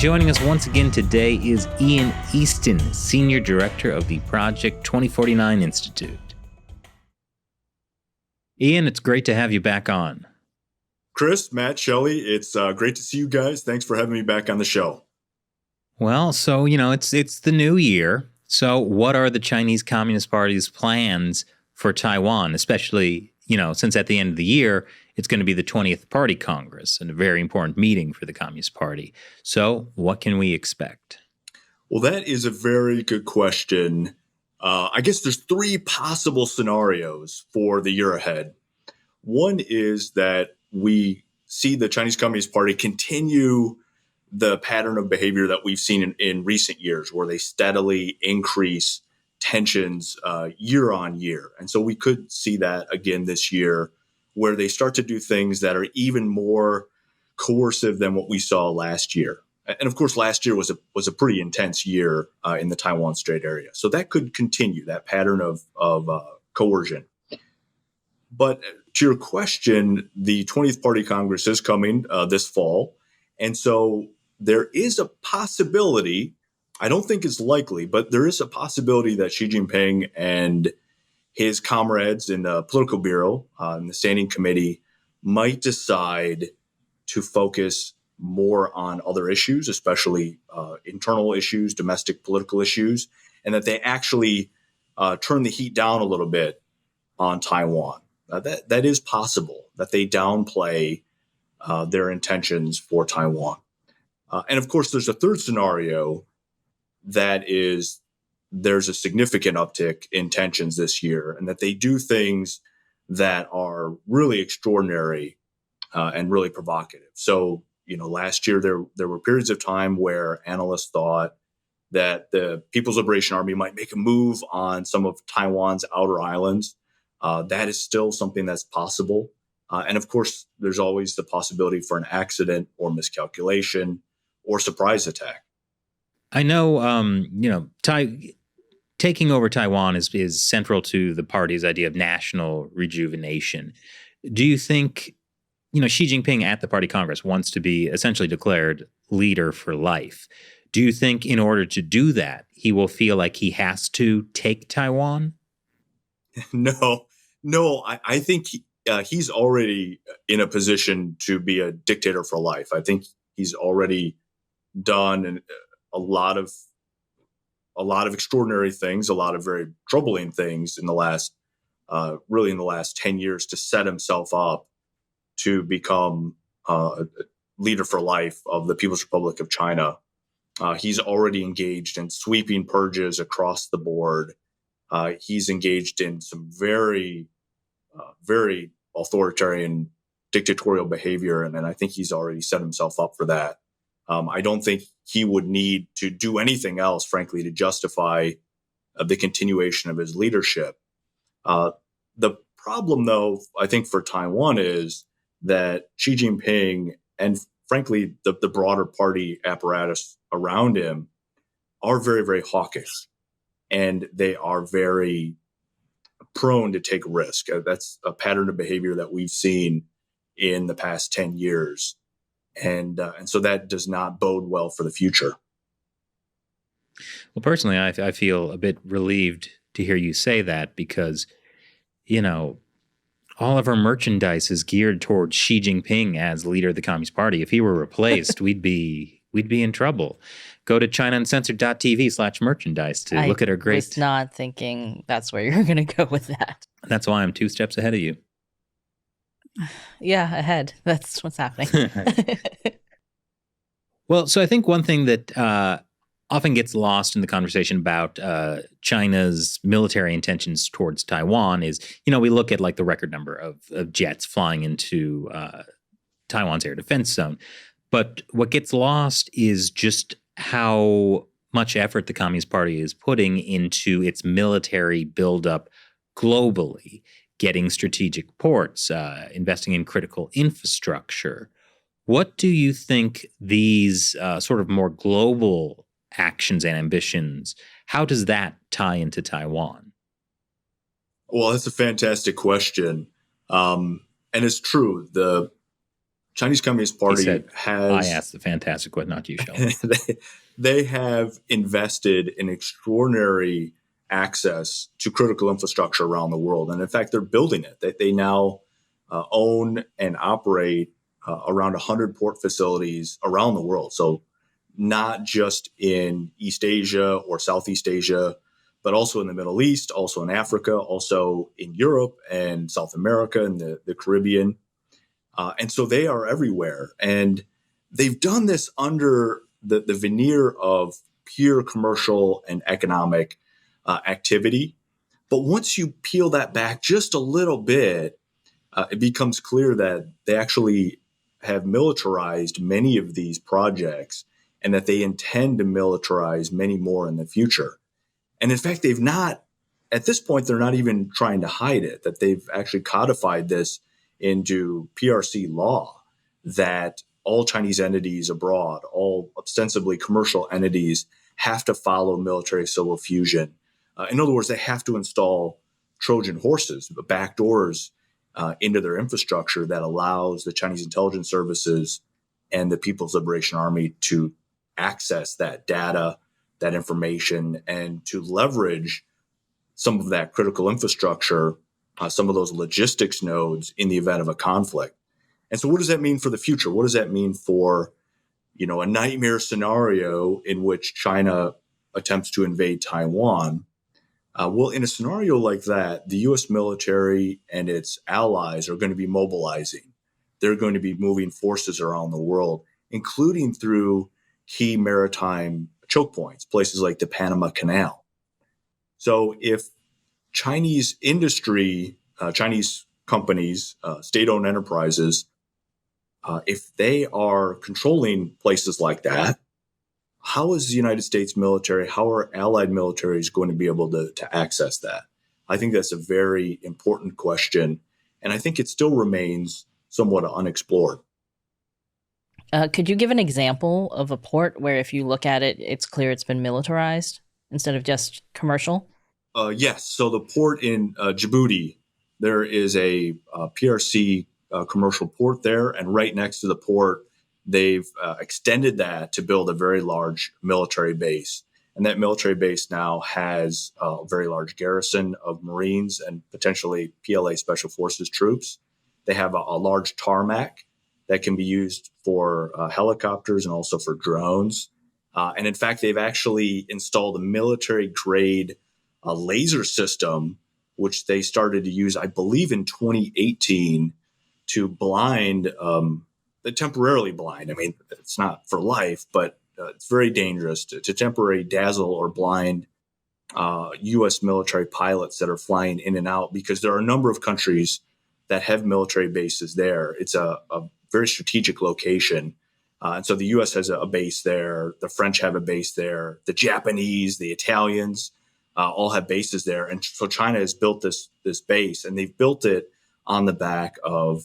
Joining us once again today is Ian Easton, Senior Director of the Project 2049 Institute. Ian, it's great to have you back on. Chris, Matt, Shelley, it's great to see you guys. Thanks for having me back on the show. Well, so, it's the new year. So what are the Chinese Communist Party's plans for Taiwan, especially, since at the end of the year, it's going to be the 20th Party Congress and a very important meeting for the Communist Party. So what can we expect? Well, that is a very good question. I guess there's three possible scenarios for the year ahead. One is that we see the Chinese Communist Party continue the pattern of behavior that we've seen in recent years, where they steadily increase tensions year on year. And so we could see that again this year, where they start to do things that are even more coercive than what we saw last year. And of course, last year was a pretty intense year in the Taiwan Strait area. So that could continue, that pattern of coercion. But to your question, the 20th Party Congress is coming this fall. And so there is a possibility, I don't think it's likely, but there is a possibility that Xi Jinping and his comrades in the political bureau, in the standing committee, might decide to focus more on other issues, especially internal issues, domestic political issues, and that they actually turn the heat down a little bit on Taiwan. That is possible, that they downplay their intentions for Taiwan. And of course, there's a third scenario that is there's a significant uptick in tensions this year, and that they do things that are really extraordinary and really provocative. So, last year there were periods of time where analysts thought that the People's Liberation Army might make a move on some of Taiwan's outer islands. That is still something that's possible. And of course, there's always the possibility for an accident or miscalculation or surprise attack. I know, taking over Taiwan is central to the party's idea of national rejuvenation. Do you think, Xi Jinping at the party Congress wants to be essentially declared leader for life? Do you think in order to do that, he will feel like he has to take Taiwan? No, I think he's already in a position to be a dictator for life. I think he's already done a lot of extraordinary things, a lot of very troubling things in the last 10 years to set himself up to become a leader for life of the People's Republic of China. He's already engaged in sweeping purges across the board. He's engaged in some very, very authoritarian dictatorial behavior, and I think he's already set himself up for that. I don't think he would need to do anything else, frankly, to justify the continuation of his leadership. The problem, though, I think for Taiwan is that Xi Jinping and, frankly, the broader party apparatus around him are very, very hawkish, and they are very prone to take risk. That's a pattern of behavior that we've seen in the past 10 years. And so that does not bode well for the future. Well, personally, I feel a bit relieved to hear you say that because, all of our merchandise is geared towards Xi Jinping as leader of the Communist Party. If he were replaced, we'd be in trouble. Go to ChinaUncensored.tv/merchandise to look at our great. I was not thinking that's where you're going to go with that. That's why I'm 2 steps ahead of you. Yeah, ahead. That's what's happening. Well, so I think one thing that often gets lost in the conversation about China's military intentions towards Taiwan is, we look at like the record number of jets flying into Taiwan's air defense zone. But what gets lost is just how much effort the Communist Party is putting into its military buildup globally, getting strategic ports, investing in critical infrastructure. What do you think these sort of more global actions and ambitions, how does that tie into Taiwan? Well, that's a fantastic question. And it's true. The Chinese Communist He Party said, I has asked the fantastic question, not you, Sheldon. they have invested in extraordinary access to critical infrastructure around the world. And in fact, they're building it. They now own and operate around 100 port facilities around the world. So not just in East Asia or Southeast Asia, but also in the Middle East, also in Africa, also in Europe and South America and the Caribbean. And so they are everywhere. And they've done this under the veneer of pure commercial and economic activity. But once you peel that back just a little bit, it becomes clear that they actually have militarized many of these projects and that they intend to militarize many more in the future. And in fact, they've not, at this point, they're not even trying to hide it, that they've actually codified this into PRC law, that all Chinese entities abroad, all ostensibly commercial entities, have to follow military civil fusion. In other words, they have to install Trojan horses, backdoors into their infrastructure that allows the Chinese intelligence services and the People's Liberation Army to access that data, that information, and to leverage some of that critical infrastructure, some of those logistics nodes in the event of a conflict. And so what does that mean for the future? What does that mean for, a nightmare scenario in which China attempts to invade Taiwan? Well, in a scenario like that, the U.S. military and its allies are going to be mobilizing. They're going to be moving forces around the world, including through key maritime choke points, places like the Panama Canal. So if Chinese industry, Chinese companies, state-owned enterprises, if they are controlling places like that, how is the United States military, how are allied militaries going to be able to access that? I think that's a very important question, and I think it still remains somewhat unexplored. Could you give an example of a port where if you look at it, it's clear it's been militarized instead of just commercial? Yes. So the port in Djibouti, there is a PRC commercial port there, and right next to the port, they've extended that to build a very large military base. And that military base now has a very large garrison of Marines and potentially PLA Special Forces troops. They have a large tarmac that can be used for helicopters and also for drones. And in fact, they've actually installed a military-grade laser system, which they started to use, I believe, in 2018 to blind, temporarily blind. I mean, it's not for life, but it's very dangerous to temporarily dazzle or blind U.S. military pilots that are flying in and out, because there are a number of countries that have military bases there. It's a very strategic location. And so the U.S. has a base there. The French have a base there. The Japanese, the Italians all have bases there. And so China has built this base, and they've built it on the back of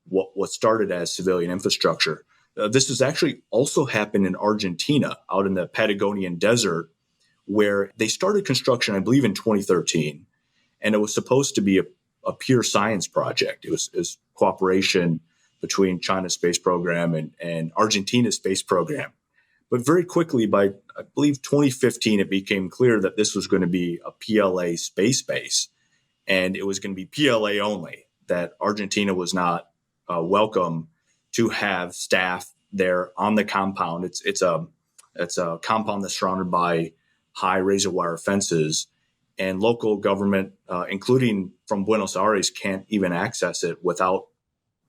what started as civilian infrastructure. This has actually also happened in Argentina, out in the Patagonian desert, where they started construction, I believe, in 2013. And it was supposed to be a pure science project. It was cooperation between China's space program and Argentina's space program. But very quickly, by, I believe, 2015, it became clear that this was going to be a PLA space base. And it was going to be PLA only, that Argentina was not welcome to have staff there on the compound. It's a compound that's surrounded by high razor wire fences, and local government, including from Buenos Aires, can't even access it without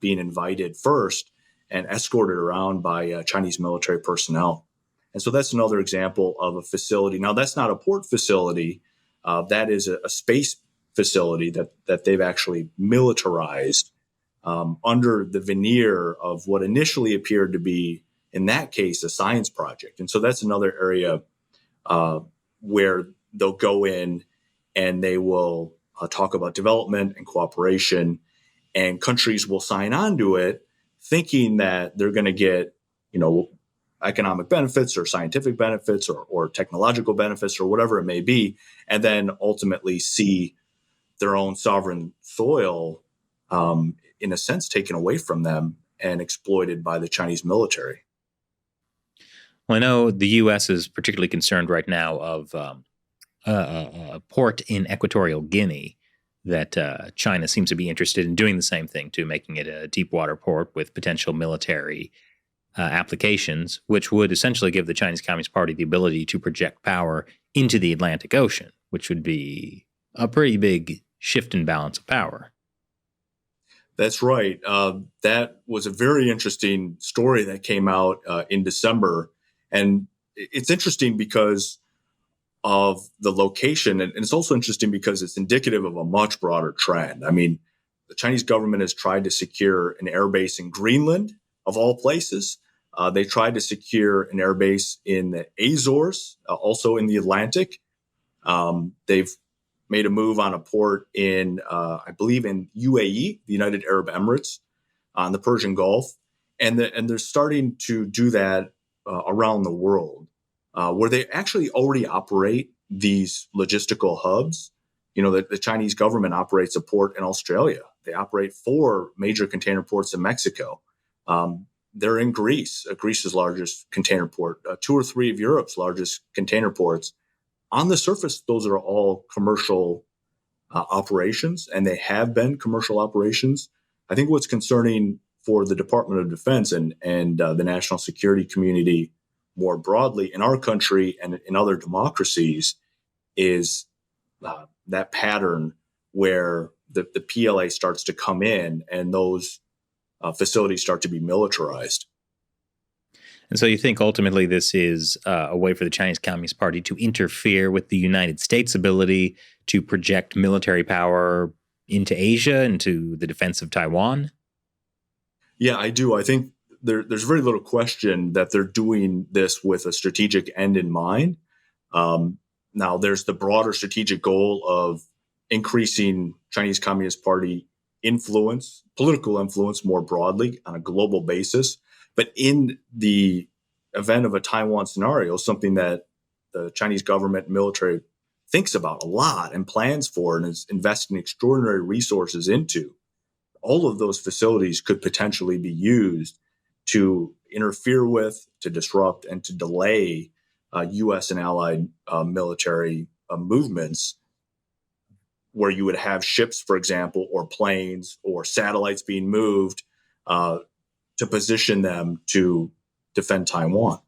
being invited first and escorted around by Chinese military personnel. And so that's another example of a facility. Now, that's not a port facility. That is a space facility that they've actually militarized under the veneer of what initially appeared to be, in that case, a science project. And so that's another area where they'll go in and they will talk about development and cooperation, and countries will sign on to it thinking that they're going to get, economic benefits or scientific benefits or technological benefits or whatever it may be, and then ultimately see their own sovereign soil, in a sense, taken away from them and exploited by the Chinese military. Well, I know the U.S. is particularly concerned right now of a port in equatorial Guinea that China seems to be interested in doing the same thing, to making it a deep water port with potential military applications, which would essentially give the Chinese Communist Party the ability to project power into the Atlantic Ocean, which would be a pretty big shift in balance of power. That's right. That was a very interesting story that came out in December. And it's interesting because of the location. And it's also interesting because it's indicative of a much broader trend. I mean, the Chinese government has tried to secure an airbase in Greenland, of all places. They tried to secure an airbase in the Azores, also in the Atlantic. They've made a move on a port in, I believe, in UAE, the United Arab Emirates, on the Persian Gulf. And they're starting to do that around the world, where they actually already operate these logistical hubs. You know, the Chinese government operates a port in Australia. They operate 4 major container ports in Mexico. They're in Greece, Greece's largest container port, 2 or 3 of Europe's largest container ports. On the surface, those are all commercial operations, and they have been commercial operations. I think what's concerning for the Department of Defense and the national security community more broadly in our country and in other democracies is that pattern where the PLA starts to come in and those facilities start to be militarized. And so you think ultimately this is a way for the Chinese Communist Party to interfere with the United States' ability to project military power into Asia, into the defense of Taiwan? Yeah, I do. I think there's very little question that they're doing this with a strategic end in mind. Now, there's the broader strategic goal of increasing Chinese Communist Party influence, political influence more broadly on a global basis. But in the event of a Taiwan scenario, something that the Chinese government and military thinks about a lot and plans for and is investing extraordinary resources into, all of those facilities could potentially be used to interfere with, to disrupt, and to delay U.S. and allied military movements, where you would have ships, for example, or planes or satellites being moved to position them to defend Taiwan.